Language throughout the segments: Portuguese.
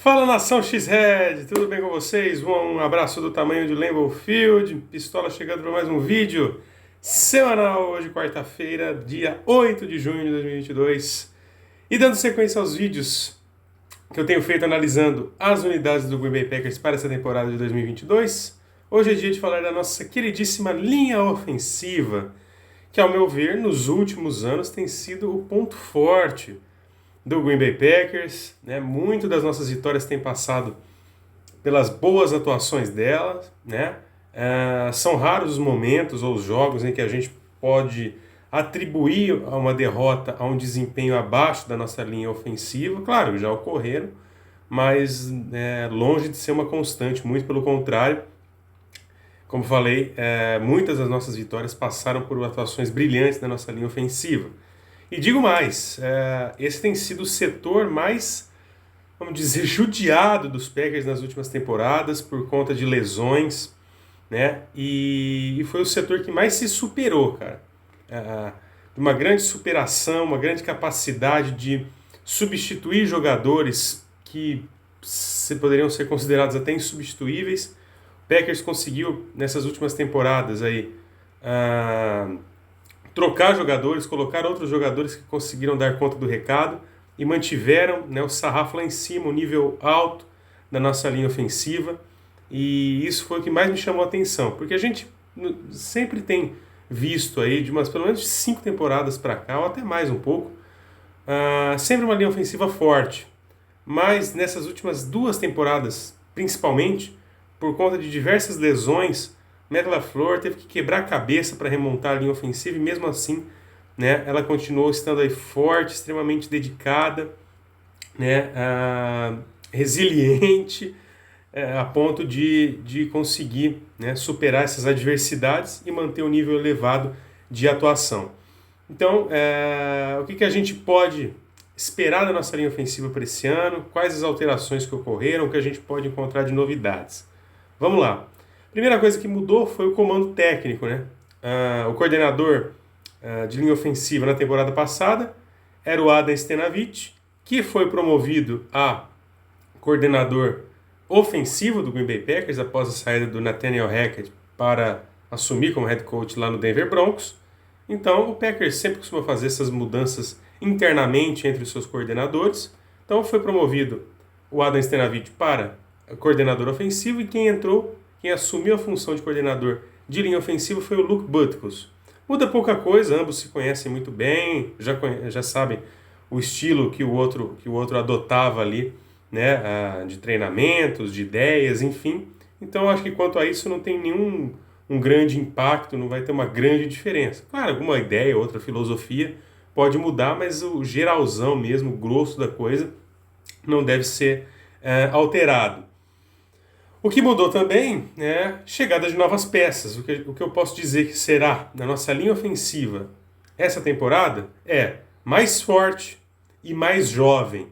Fala, nação X-Red, tudo bem com vocês? Um abraço do tamanho de Lambeau Field, pistola chegando para mais um vídeo semanal, hoje quarta-feira, dia 8 de junho de 2022. E dando sequência aos vídeos que eu tenho feito analisando as unidades do Green Bay Packers para essa temporada de 2022, hoje é dia de falar da nossa queridíssima linha ofensiva, que ao meu ver, nos últimos anos tem sido o ponto forte do Green Bay Packers, né? Muito das nossas vitórias tem passado pelas boas atuações dela, né? São raros os momentos ou os jogos em que a gente pode atribuir a uma derrota a um desempenho abaixo da nossa linha ofensiva. Claro, já ocorreram, mas longe de ser uma constante, muito pelo contrário. Como falei, muitas das nossas vitórias passaram por atuações brilhantes da nossa linha ofensiva. E digo mais, esse tem sido o setor mais, vamos dizer, judiado dos Packers nas últimas temporadas por conta de lesões, né? E foi o setor que mais se superou, cara. Uma grande superação, uma grande capacidade de substituir jogadores que poderiam ser considerados até insubstituíveis. O Packers conseguiu, nessas últimas temporadas, aí, trocar jogadores, colocar outros jogadores que conseguiram dar conta do recado e mantiveram, né, o sarrafo lá em cima, o nível alto da nossa linha ofensiva. E isso foi o que mais me chamou a atenção, porque a gente sempre tem visto aí, de pelo menos 5 temporadas para cá, ou até mais um pouco, sempre uma linha ofensiva forte. Mas nessas últimas 2 temporadas, principalmente, por conta de diversas lesões, Matt LaFleur teve que quebrar a cabeça para remontar a linha ofensiva e mesmo assim, né, ela continuou estando aí forte, extremamente dedicada, né, resiliente, a ponto de conseguir, né, superar essas adversidades e manter um nível elevado de atuação. Então, o que a gente pode esperar da nossa linha ofensiva para esse ano? Quais as alterações que ocorreram? O que a gente pode encontrar de novidades? Vamos lá. Primeira coisa que mudou foi o comando técnico, né? O coordenador de linha ofensiva na temporada passada era o Adam Stenavich, que foi promovido a coordenador ofensivo do Green Bay Packers após a saída do Nathaniel Hackett para assumir como head coach lá no Denver Broncos. Então, o Packers sempre costuma fazer essas mudanças internamente entre os seus coordenadores. Então, foi promovido o Adam Stenavich para coordenador ofensivo e quem assumiu a função de coordenador de linha ofensiva foi o Luke Butkus. Muda pouca coisa, ambos se conhecem muito bem, já sabem o estilo que o outro adotava ali, né, de treinamentos, de ideias, enfim. Então, acho que quanto a isso não tem nenhum grande impacto, não vai ter uma grande diferença. Claro, alguma ideia, outra filosofia pode mudar, mas o geralzão mesmo, o grosso da coisa, não deve ser alterado. O que mudou também é a chegada de novas peças. O que eu posso dizer que será na nossa linha ofensiva essa temporada é mais forte e mais jovem,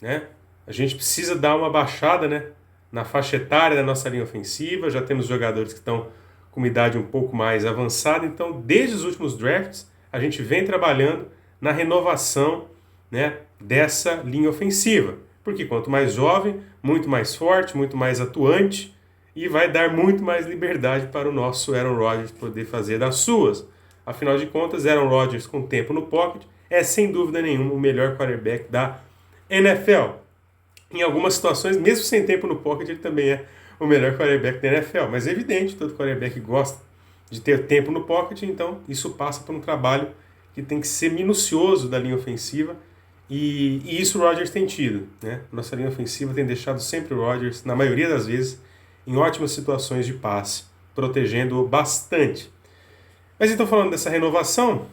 né? A gente precisa dar uma baixada, né, na faixa etária da nossa linha ofensiva. Já temos jogadores que estão com uma idade um pouco mais avançada. Então, desde os últimos drafts, a gente vem trabalhando na renovação, né, dessa linha ofensiva. Porque quanto mais jovem, muito mais forte, muito mais atuante e vai dar muito mais liberdade para o nosso Aaron Rodgers poder fazer das suas. Afinal de contas, Aaron Rodgers com tempo no pocket é sem dúvida nenhuma o melhor quarterback da NFL. Em algumas situações, mesmo sem tempo no pocket, ele também é o melhor quarterback da NFL. Mas é evidente, todo quarterback gosta de ter tempo no pocket, então isso passa por um trabalho que tem que ser minucioso da linha ofensiva. E isso o Rodgers tem tido, né? Nossa linha ofensiva tem deixado sempre o Rodgers, na maioria das vezes, em ótimas situações de passe, protegendo-o bastante. Mas então, falando dessa renovação,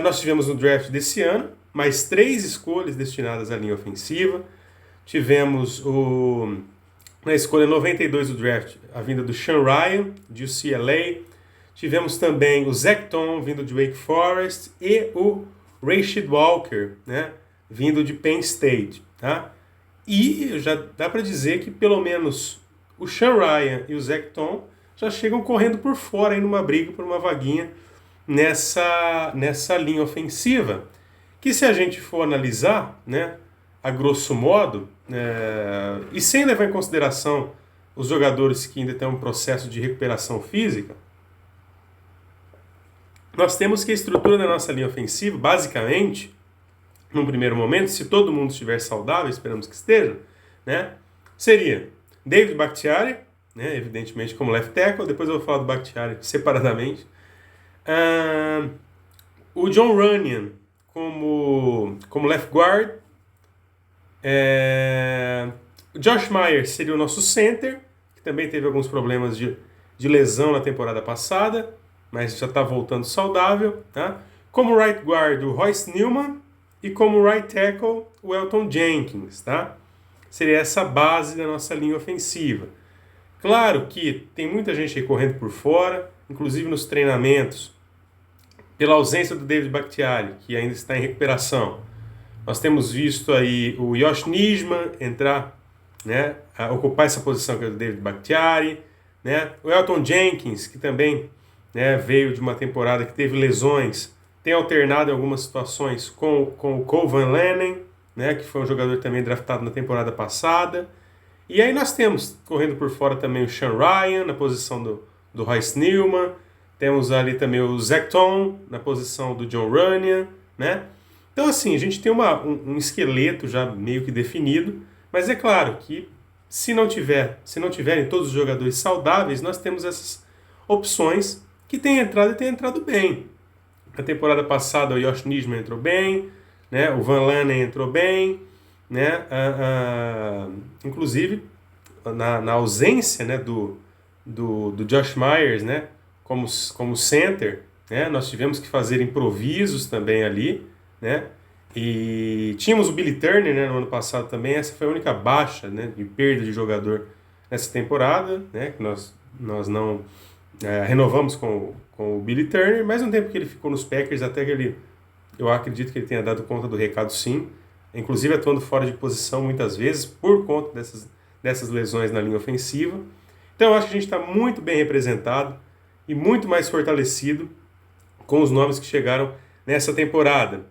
nós tivemos no draft desse ano mais 3 escolhas destinadas à linha ofensiva. Tivemos na escolha 92 do draft a vinda do Sean Rhyan, de UCLA. Tivemos também o Zach Tom, vindo de Wake Forest, e o Rashid Walker, né, vindo de Penn State, tá? E já dá para dizer que pelo menos o Sean Rhyan e o Zach Tom já chegam correndo por fora aí numa briga por uma vaguinha nessa linha ofensiva, que se a gente for analisar, né, a grosso modo, e sem levar em consideração os jogadores que ainda têm um processo de recuperação física, nós temos que a estrutura da nossa linha ofensiva, basicamente, num primeiro momento, se todo mundo estiver saudável, esperamos que esteja, né, seria David Bakhtiari, né, evidentemente como left tackle, depois eu vou falar do Bakhtiari separadamente, o Jon Runyan como left guard, o Josh Myers seria o nosso center, que também teve alguns problemas de lesão na temporada passada, mas já está voltando saudável, tá? Como right guard, o Royce Newman, e como right tackle, o Elgton Jenkins, tá? Seria essa base da nossa linha ofensiva. Claro que tem muita gente aí correndo por fora, inclusive nos treinamentos, pela ausência do David Bakhtiari, que ainda está em recuperação. Nós temos visto aí o Yosh Nijman entrar, né, a ocupar essa posição que é do David Bakhtiari, né? O Elgton Jenkins, que também, né, veio de uma temporada que teve lesões, tem alternado em algumas situações com o Cole Van Lanen, né, que foi um jogador também draftado na temporada passada. E aí nós temos, correndo por fora também o Sean Ryan, na posição do Royce Newman. Temos ali também o Zach Tom, na posição do Jon Runyan, né? Então, assim, a gente tem um esqueleto já meio que definido, mas é claro que se não tiverem todos os jogadores saudáveis, nós temos essas opções que têm entrado e têm entrado bem. Na temporada passada o Yosh Nijman entrou bem, né? O Van Lanen entrou bem, né? Inclusive na ausência, né, do Josh Myers, né, como center, né, nós tivemos que fazer improvisos também ali, né? E tínhamos o Billy Turner, né, no ano passado também. Essa foi a única baixa, né, de perda de jogador nessa temporada, né, que nós não renovamos com o Billy Turner, mas um tempo que ele ficou nos Packers, até que eu acredito que ele tenha dado conta do recado, sim, inclusive atuando fora de posição muitas vezes por conta dessas lesões na linha ofensiva. Então eu acho que a gente está muito bem representado e muito mais fortalecido com os nomes que chegaram nessa temporada.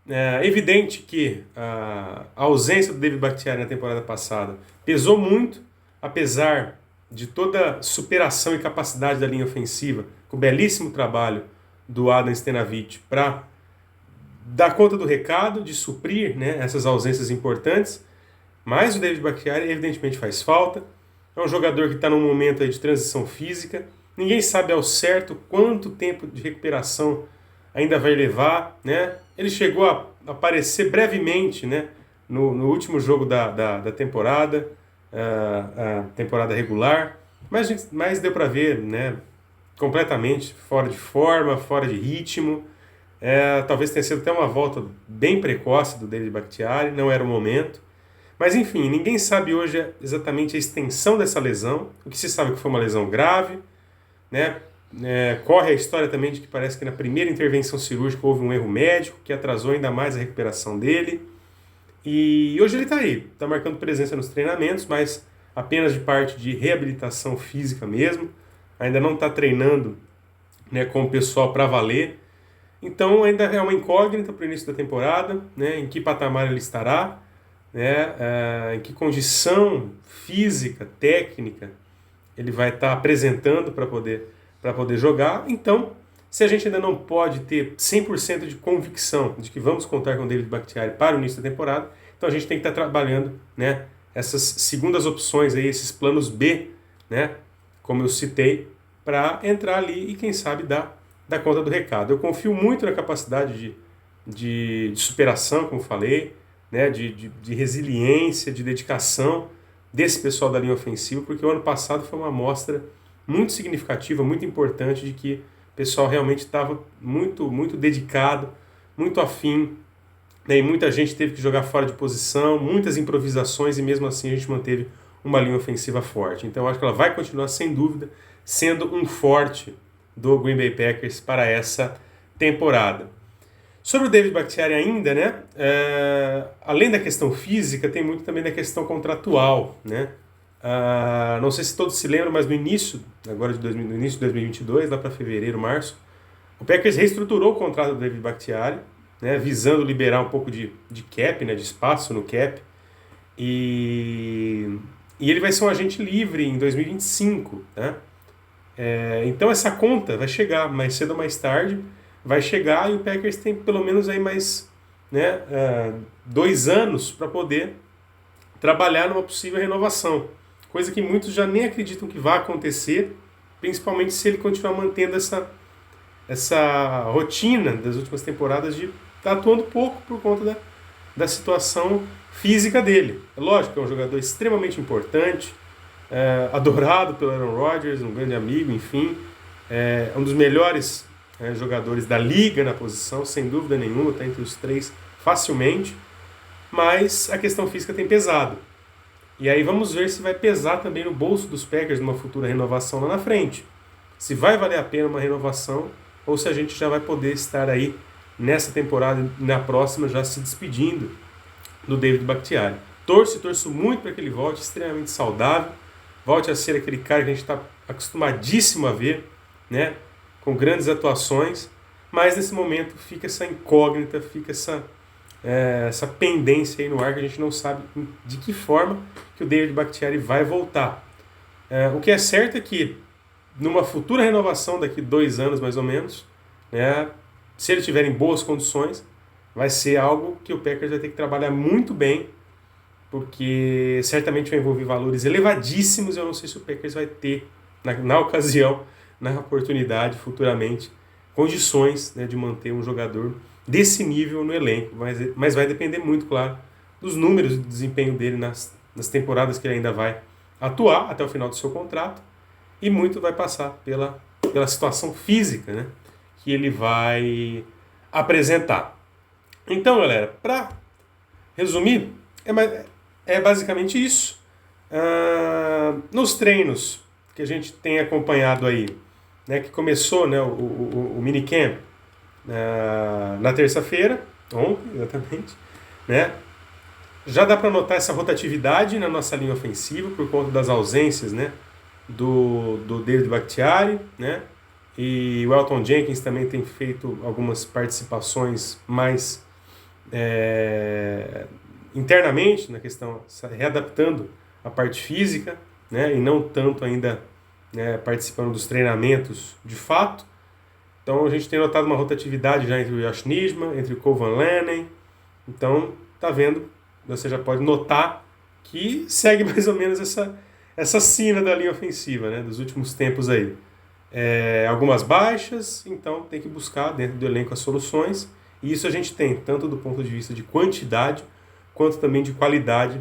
É evidente que a ausência do David Bakhtiari na temporada passada pesou muito, apesar de toda a superação e capacidade da linha ofensiva, com o belíssimo trabalho do Adam Stenavich para dar conta do recado, de suprir, né, essas ausências importantes. Mas o David Bakhtiari evidentemente faz falta. É um jogador que está num momento aí de transição física. Ninguém sabe ao certo quanto tempo de recuperação ainda vai levar, né? Ele chegou a aparecer brevemente, né, no último jogo da temporada, a temporada regular, mas deu para ver, né, completamente fora de forma, fora de ritmo. Talvez tenha sido até uma volta bem precoce do David Bakhtiari, não era o momento. Mas enfim, ninguém sabe hoje exatamente a extensão dessa lesão. O que se sabe é que foi uma lesão grave, né? Corre a história também de que parece que na primeira intervenção cirúrgica houve um erro médico que atrasou ainda mais a recuperação dele. E hoje ele está aí, está marcando presença nos treinamentos, mas apenas de parte de reabilitação física mesmo. Ainda não está treinando, né, com o pessoal para valer. Então ainda é uma incógnita para o início da temporada, né, em que patamar ele estará, né, em que condição física, técnica ele vai estar apresentando para poder jogar. Então, se a gente ainda não pode ter 100% de convicção de que vamos contar com o David Bakhtiari para o início da temporada, então a gente tem que estar trabalhando, né, essas segundas opções, aí, esses planos B, né, como eu citei, para entrar ali e quem sabe dar conta do recado. Eu confio muito na capacidade de superação, como falei, né, de resiliência, de dedicação desse pessoal da linha ofensiva, porque o ano passado foi uma amostra muito significativa, muito importante, de que o pessoal realmente estava muito, muito dedicado, muito afim, né, e muita gente teve que jogar fora de posição, muitas improvisações, e mesmo assim a gente manteve uma linha ofensiva forte. Então eu acho que ela vai continuar, sem dúvida, sendo um forte do Green Bay Packers para essa temporada. Sobre o David Bakhtiari ainda, né, além da questão física, tem muito também da questão contratual, né? Não sei se todos se lembram, mas no início de 2022, lá para fevereiro, março, o Packers reestruturou o contrato do David Bakhtiari, né, visando liberar um pouco de cap, né, de espaço no cap. E ele vai ser um agente livre em 2025, né? Então essa conta vai chegar mais cedo ou mais tarde, vai chegar, e o Packers tem pelo menos aí mais, né, 2 anos para poder trabalhar numa possível renovação, coisa que muitos já nem acreditam que vai acontecer, principalmente se ele continuar mantendo essa rotina das últimas temporadas de estar atuando pouco por conta da situação física dele. É lógico que é um jogador extremamente importante, adorado pelo Aaron Rodgers, um grande amigo, enfim, um dos melhores jogadores da liga na posição, sem dúvida nenhuma, está entre os 3 facilmente, mas a questão física tem pesado. E aí vamos ver se vai pesar também no bolso dos Packers numa futura renovação lá na frente. Se vai valer a pena uma renovação, ou se a gente já vai poder estar aí nessa temporada e na próxima já se despedindo do David Bakhtiari. Torço muito para que ele volte, extremamente saudável, volte a ser aquele cara que a gente está acostumadíssimo a ver, né, com grandes atuações, mas nesse momento fica essa incógnita, fica essa pendência aí no ar, que a gente não sabe de que forma que o David Bakhtiari vai voltar. O que é certo é que numa futura renovação daqui 2 anos mais ou menos, né, se ele estiver em boas condições, vai ser algo que o Packers vai ter que trabalhar muito bem, porque certamente vai envolver valores elevadíssimos. Eu não sei se o Packers vai ter, na ocasião, na oportunidade, futuramente, condições, né, de manter um jogador desse nível no elenco, mas vai depender muito, claro, dos números de desempenho dele nas temporadas que ele ainda vai atuar até o final do seu contrato, e muito vai passar pela situação física, né, que ele vai apresentar. Então, galera, para resumir, é basicamente isso. Nos treinos que a gente tem acompanhado aí, né, que começou, né, o minicamp na terça-feira, ontem, exatamente, né, já dá para notar essa rotatividade na nossa linha ofensiva por conta das ausências, né, do David Bakhtiari, né, e o Elgton Jenkins também tem feito algumas participações mais internamente na questão, readaptando a parte física, né, e não tanto ainda, né, participando dos treinamentos de fato. Então a gente tem notado uma rotatividade já entre o Josh Nijman, entre o Cole Van Lanen. Então tá vendo, você já pode notar que segue mais ou menos essa sina da linha ofensiva, né, dos últimos tempos aí. Algumas baixas, então tem que buscar dentro do elenco as soluções, e isso a gente tem, tanto do ponto de vista de quantidade, quanto também de qualidade.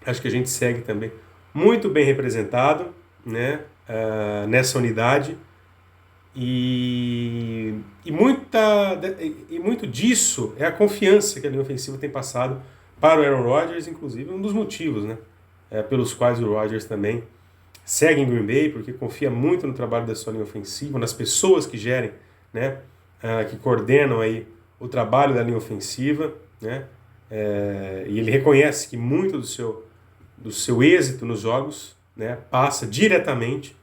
Acho que a gente segue também muito bem representado, né, nessa unidade, e muito disso é a confiança que a linha ofensiva tem passado para o Aaron Rodgers, inclusive um dos motivos, né, pelos quais o Rodgers também segue em Green Bay, porque confia muito no trabalho da sua linha ofensiva, nas pessoas que gerem, né, que coordenam aí o trabalho da linha ofensiva, né, e ele reconhece que muito do seu êxito nos jogos, né, passa diretamente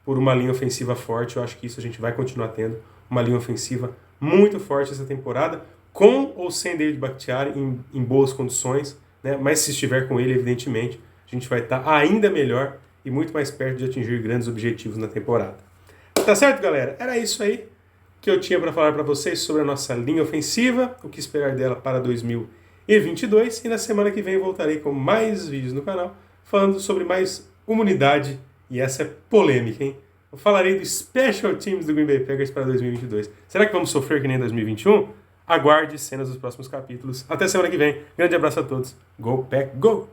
por uma linha ofensiva forte. Eu acho que isso a gente vai continuar tendo, uma linha ofensiva muito forte essa temporada, com ou sem David Bakhtiari em boas condições, né, mas se estiver com ele, evidentemente, a gente vai estar ainda melhor e muito mais perto de atingir grandes objetivos na temporada. Tá certo, galera? Era isso aí que eu tinha para falar para vocês sobre a nossa linha ofensiva, o que esperar dela para 2022, e na semana que vem voltarei com mais vídeos no canal, falando sobre mais uma unidade, e essa é polêmica, hein? Eu falarei do Special Teams do Green Bay Packers para 2022. Será que vamos sofrer que nem 2021? Aguarde cenas dos próximos capítulos. Até semana que vem. Grande abraço a todos. Go Pack, go!